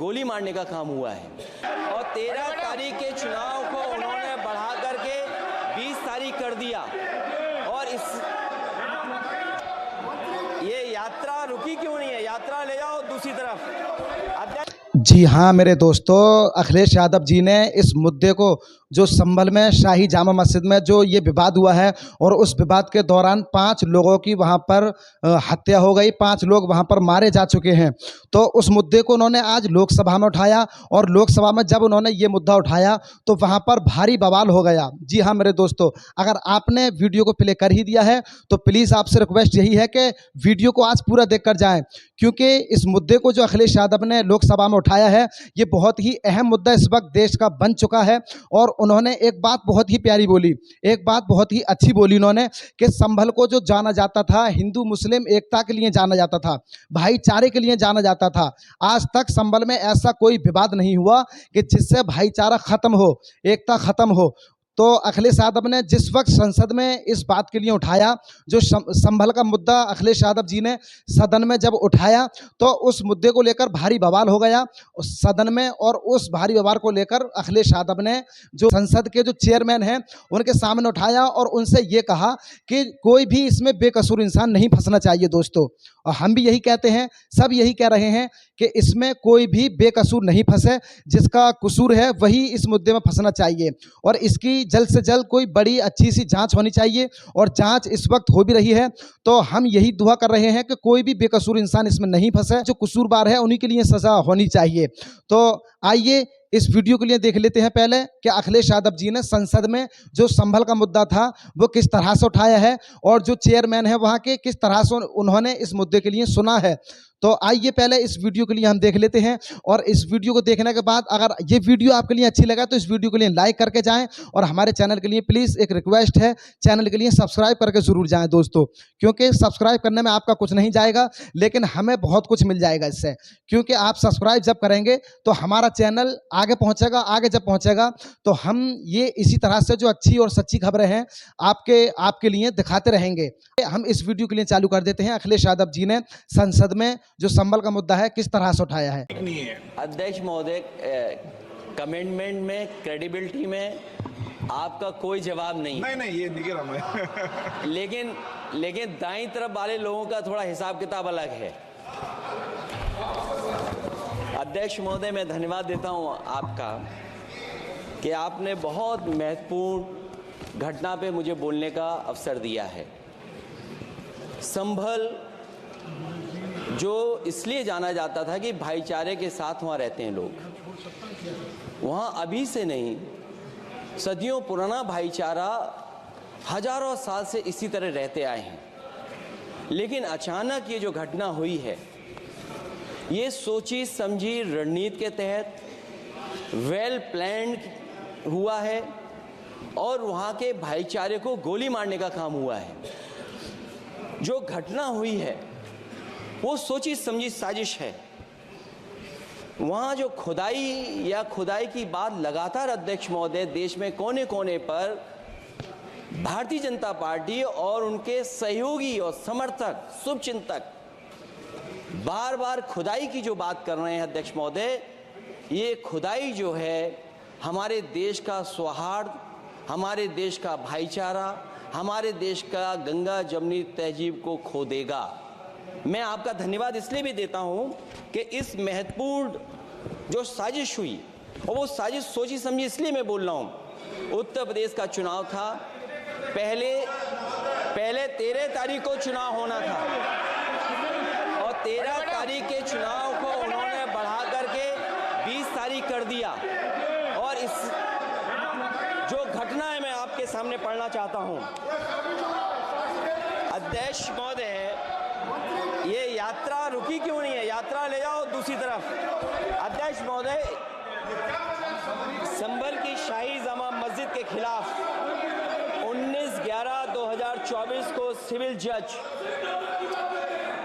गोली मारने का काम हुआ है। और 13 तारीख के चुनाव को उन्होंने बढ़ा करके 20 तारीख कर दिया। और ये यात्रा रुकी क्यों नहीं है? यात्रा ले जाओ दूसरी तरफ। जी हाँ मेरे दोस्तों, अखिलेश यादव जी ने इस मुद्दे को जो संभल में शाही जामा मस्जिद में जो ये विवाद हुआ है और उस विवाद के दौरान 5 लोगों की वहाँ पर हत्या हो गई, 5 लोग वहाँ पर मारे जा चुके हैं। तो उस मुद्दे को उन्होंने आज लोकसभा में उठाया और लोकसभा में जब उन्होंने ये मुद्दा उठाया तो वहाँ पर भारी बवाल हो गया। जी हाँ मेरे दोस्तों, अगर आपने वीडियो को प्ले कर ही दिया है तो प्लीज़ आपसे रिक्वेस्ट यही है कि वीडियो को आज पूरा देख कर जाएँ, क्योंकि इस मुद्दे को जो अखिलेश यादव ने लोकसभा में उठाया है ये बहुत ही अहम मुद्दा इस वक्त देश का बन चुका है। और उन्होंने एक बात बहुत ही प्यारी बोली, एक बात बहुत ही अच्छी बोली उन्होंने कि संभल को जो जाना जाता था हिंदू मुस्लिम एकता के लिए जाना जाता था, भाईचारे के लिए जाना जाता था, आज तक संभल में ऐसा कोई विवाद नहीं हुआ कि जिससे भाईचारा खत्म हो, एकता खत्म हो। तो अखिलेश यादव ने जिस वक्त संसद में इस बात के लिए उठाया, जो संभल का मुद्दा अखिलेश यादव जी ने सदन में जब उठाया तो उस मुद्दे को लेकर भारी बवाल हो गया सदन में। और उस भारी बवाल को लेकर अखिलेश यादव ने जो संसद के जो चेयरमैन हैं उनके सामने उठाया और उनसे ये कहा कि कोई भी इसमें बेकसूर इंसान नहीं फंसना चाहिए दोस्तों। और हम भी यही कहते हैं, सब यही कह रहे हैं कि इसमें कोई भी बेकसूर नहीं फंसे, जिसका कसूर है वही इस मुद्दे में फंसना चाहिए। और इसकी जल्द से जल्द कोई बड़ी अच्छी सी जांच होनी चाहिए और जांच इस वक्त हो भी रही है। तो हम यही दुआ कर रहे हैं कि कोई भी बेकसूर इंसान इसमें नहीं फंसे, जो कसूरवार है उन्हीं के लिए सजा होनी चाहिए। तो आइए इस वीडियो के लिए देख लेते हैं पहले कि अखिलेश यादव जी ने संसद में जो संभल का मुद्दा था वो किस तरह से उठाया है और जो चेयरमैन है वहाँ के किस तरह से उन्होंने इस मुद्दे के लिए सुना है। तो आइए पहले इस वीडियो के लिए हम देख लेते हैं और इस वीडियो को देखने के बाद अगर ये वीडियो आपके लिए अच्छी लगा तो इस वीडियो के लिए लाइक करके जाएं और हमारे चैनल के लिए प्लीज़ एक रिक्वेस्ट है, चैनल के लिए सब्सक्राइब करके ज़रूर जाएं दोस्तों, क्योंकि सब्सक्राइब करने में आपका कुछ नहीं जाएगा लेकिन हमें बहुत कुछ मिल जाएगा इससे। क्योंकि आप सब्सक्राइब जब करेंगे तो हमारा चैनल आगे पहुँचेगा, आगे जब पहुँचेगा तो हम ये इसी तरह से जो अच्छी और सच्ची खबरें हैं आपके लिए दिखाते रहेंगे। हम इस वीडियो के लिए चालू कर देते हैं। अखिलेश यादव जी ने संसद में जो संभल का मुद्दा है किस तरह से उठाया है। अध्यक्ष महोदय, कमेंटमेंट में, क्रेडिबिलिटी में आपका कोई जवाब नहीं। नहीं ये दिख रहा मैं। लेकिन दाईं तरफ वाले लोगों का थोड़ा हिसाब किताब अलग है। अध्यक्ष महोदय, मैं धन्यवाद देता हूं आपका कि आपने बहुत महत्वपूर्ण घटना पे मुझे बोलने का अवसर दिया है। संभल जो इसलिए जाना जाता था कि भाईचारे के साथ वहाँ रहते हैं लोग, वहाँ अभी से नहीं सदियों पुराना भाईचारा हजारों साल से इसी तरह रहते आए हैं। लेकिन अचानक ये जो घटना हुई है ये सोची समझी रणनीति के तहत वेल प्लान्ड हुआ है और वहाँ के भाईचारे को गोली मारने का काम हुआ है। जो घटना हुई है वो सोची समझी साजिश है। वहाँ जो खुदाई की बात लगातार अध्यक्ष महोदय देश में कोने कोने पर भारतीय जनता पार्टी और उनके सहयोगी और समर्थक शुभचिंतक बार बार खुदाई की जो बात कर रहे हैं अध्यक्ष महोदय, ये खुदाई जो है हमारे देश का सौहार्द, हमारे देश का भाईचारा, हमारे देश का गंगा जमनी तहजीब को खो देगा। मैं आपका धन्यवाद इसलिए भी देता हूं कि इस महत्वपूर्ण जो साजिश हुई और वो साजिश सोची समझी इसलिए मैं बोल रहा हूं। उत्तर प्रदेश का चुनाव था, पहले 13 तारीख को चुनाव होना था और 13 तारीख के चुनाव को उन्होंने बढ़ा करके 20 तारीख कर दिया। और इस जो घटना है मैं आपके सामने पढ़ना चाहता हूं। अध्यक्ष महोदय, ये यात्रा रुकी क्यों नहीं है? यात्रा ले जाओ दूसरी तरफ। अध्यक्ष महोदय, संभल की शाही जामा मस्जिद के खिलाफ 19/11/2024 को सिविल जज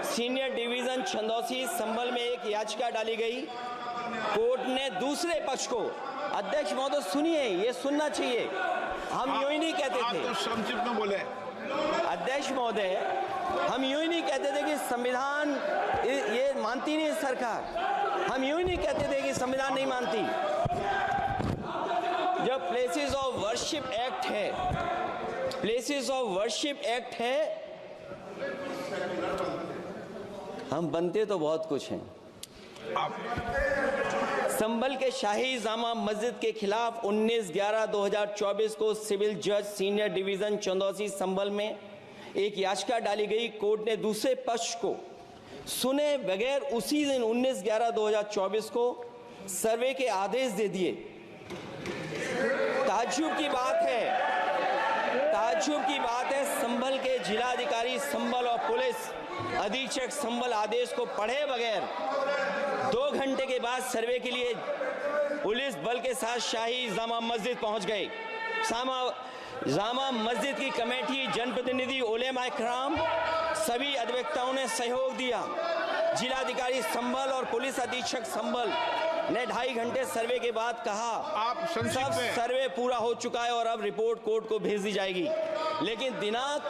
सीनियर डिवीजन छंदौसी संभल में एक याचिका डाली गई। कोर्ट ने दूसरे पक्ष को, अध्यक्ष महोदय सुनिए, ये सुनना चाहिए, हम यूं ही नहीं कहते थे। आप तो संक्षिप्त में बोले। अध्यक्ष महोदय, हम यूं ही नहीं कहते थे कि संविधान ये मानती नहीं सरकार। हम यूं ही नहीं कहते थे कि संविधान नहीं मानती। जब प्लेसेस ऑफ वर्शिप एक्ट है, प्लेसेस ऑफ वर्शिप एक्ट है, हम बनते तो बहुत कुछ हैं। संभल के शाही जामा मस्जिद के खिलाफ 19/11/2024 को सिविल जज सीनियर डिवीजन चंदौसी संभल में एक याचिका डाली गई। कोर्ट ने दूसरे पक्ष को सुने बगैर उसी दिन 19/11/2024 को सर्वे के आदेश दे दिए। ताज्जुब की बात है संभल के जिलाधिकारी संभल और पुलिस अधीक्षक संभल आदेश को पढ़े बगैर 2 घंटे के बाद सर्वे के लिए पुलिस बल के साथ शाही जामा मस्जिद पहुंच गए। जामा मस्जिद की कमेटी, जनप्रतिनिधि, उलेमा इकराम, सभी अधिवक्ताओं ने सहयोग दिया। जिलाधिकारी संभल और पुलिस अधीक्षक संभल ने 2.5 घंटे सर्वे के बाद कहा आप सब सर्वे पूरा हो चुका है और अब रिपोर्ट कोर्ट को भेज दी जाएगी। लेकिन दिनांक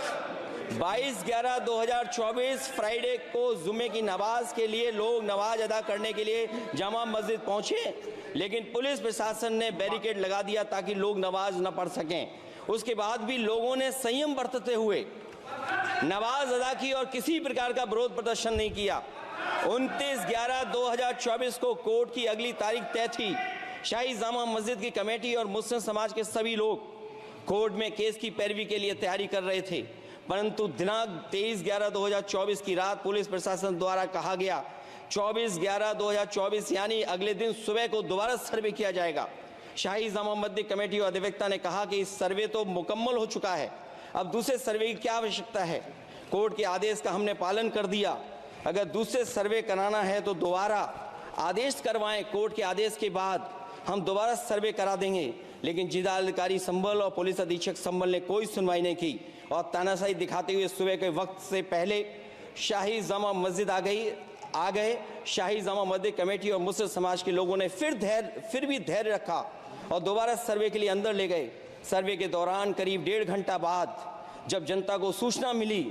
22/11/2024 फ्राइडे को जुमे की नमाज के लिए लोग नमाज अदा करने के लिए जामा मस्जिद पहुंचे, लेकिन पुलिस प्रशासन ने बैरिकेड लगा दिया ताकि लोग नमाज न पढ़ सकें। उसके बाद भी लोगों ने संयम बरतते हुए नमाज अदा की और किसी प्रकार का विरोध प्रदर्शन नहीं किया। 29/11/2024 को कोर्ट की अगली तारीख तय थी। शाही जामा मस्जिद की कमेटी और मुस्लिम समाज के सभी लोग कोर्ट में केस की पैरवी के लिए तैयारी कर रहे थे, परंतु दिनांक 23/11/2024 की रात पुलिस प्रशासन द्वारा कहा गया 24/11/2024 यानी अगले दिन सुबह को दोबारा सर्वे किया जाएगा। शाही जामा मस्जिद कमेटी और अधिवक्ता ने कहा कि इस सर्वे तो मुकम्मल हो चुका है, अब दूसरे सर्वे की क्या आवश्यकता है। कोर्ट के आदेश का हमने पालन कर दिया। अगर दूसरे सर्वे कराना है तो दोबारा आदेश करवाएं। कोर्ट के आदेश के बाद हम दोबारा सर्वे करा देंगे। लेकिन जिलाधिकारी संभल और पुलिस अधीक्षक संभल ने कोई सुनवाई नहीं की और तानाशाही दिखाते हुए सुबह के वक्त से पहले शाही जामा मस्जिद आ गए। शाही जामा मस्जिद कमेटी और मुस्लिम समाज के लोगों ने फिर भी धैर्य रखा और दोबारा सर्वे के लिए अंदर ले गए। सर्वे के दौरान करीब 1.5 घंटा बाद जब जनता को सूचना मिली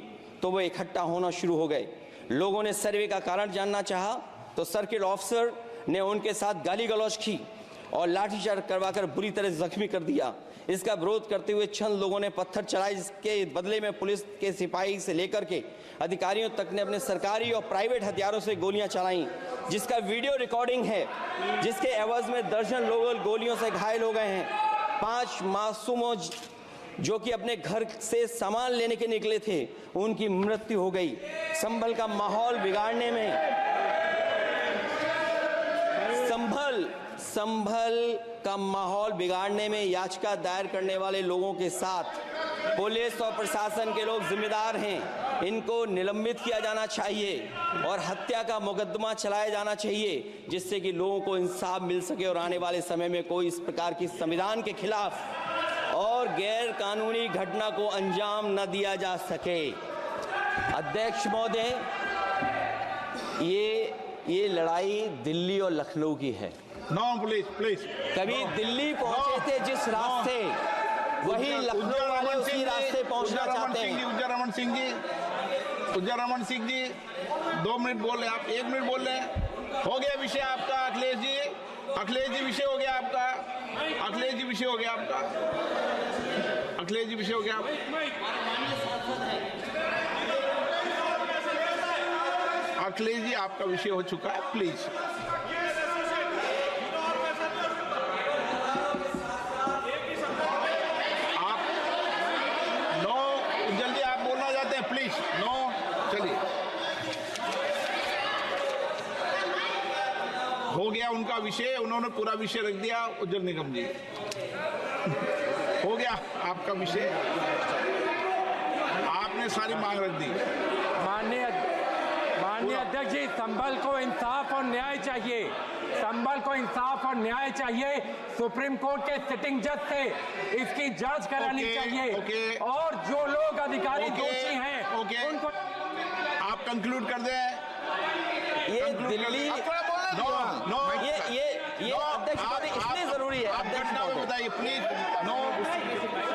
तो वो इकट्ठा होना शुरू हो गए। लोगों ने सर्वे का कारण जानना चाहा तो सर्किल ऑफिसर ने उनके साथ गाली गलौज की और लाठीचार्ज करवाकर बुरी तरह जख्मी कर दिया। इसका विरोध करते हुए चंद लोगों ने पत्थर चलाए, जिसके बदले में पुलिस के सिपाही से लेकर के अधिकारियों तक ने अपने सरकारी और प्राइवेट हथियारों से गोलियां चलाईं, जिसका वीडियो रिकॉर्डिंग है, जिसके एवज में दर्जन लोग गोलियों से घायल हो गए हैं। 5 मासूमों जो कि अपने घर से सामान लेने के निकले थे, उनकी मृत्यु हो गई। संभल का माहौल बिगाड़ने में संभल का माहौल बिगाड़ने में याचिका दायर करने वाले लोगों के साथ पुलिस और प्रशासन के लोग जिम्मेदार हैं। इनको निलंबित किया जाना चाहिए और हत्या का मुकदमा चलाया जाना चाहिए, जिससे कि लोगों को इंसाफ मिल सके और आने वाले समय में कोई इस प्रकार की संविधान के खिलाफ और गैर कानूनी घटना को अंजाम न दिया जा सके। अध्यक्ष महोदय, ये लड़ाई दिल्ली और लखनऊ की है। नो प्लीज कभी दिल्ली पहुंचे थे जिस रास्ते, वही लखनऊ वाले उसी रास्ते पहुंचना चाहते हैं। उज्जर रमन सिंह जी 2 मिनट बोल रहे, आप 1 मिनट बोल रहे हैं। हो गया विषय आपका अखिलेश जी विषय हो गया आपका। अखिलेश जी विषय हो गया अखिलेश जी आपका विषय हो चुका है। प्लीज हो गया उनका विषय, उन्होंने पूरा विषय रख दिया। उज्जवल निगम जी, हो गया आपका विषय, आपने सारी मांग रख दी। माननीय अध्यक्ष जी, संभल को इंसाफ और न्याय चाहिए। संभल को इंसाफ और न्याय चाहिए। सुप्रीम कोर्ट के सिटिंग जज से इसकी जांच करानी चाहिए और जो लोग अधिकारी दोषी हैं उनको आप कंक्लूड कर दें। ये दिल्ली ये अध्यक्ष महोदय इसलिए जरूरी है। अध्यक्ष महोदय बताइए प्लीज।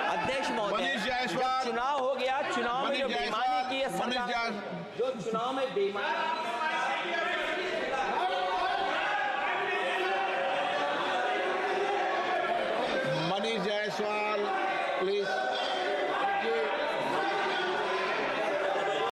अध्यक्ष महोदय, चुनाव हो गया, चुनाव में जो बेईमानी की है सरकार, जो चुनाव में बेईमानी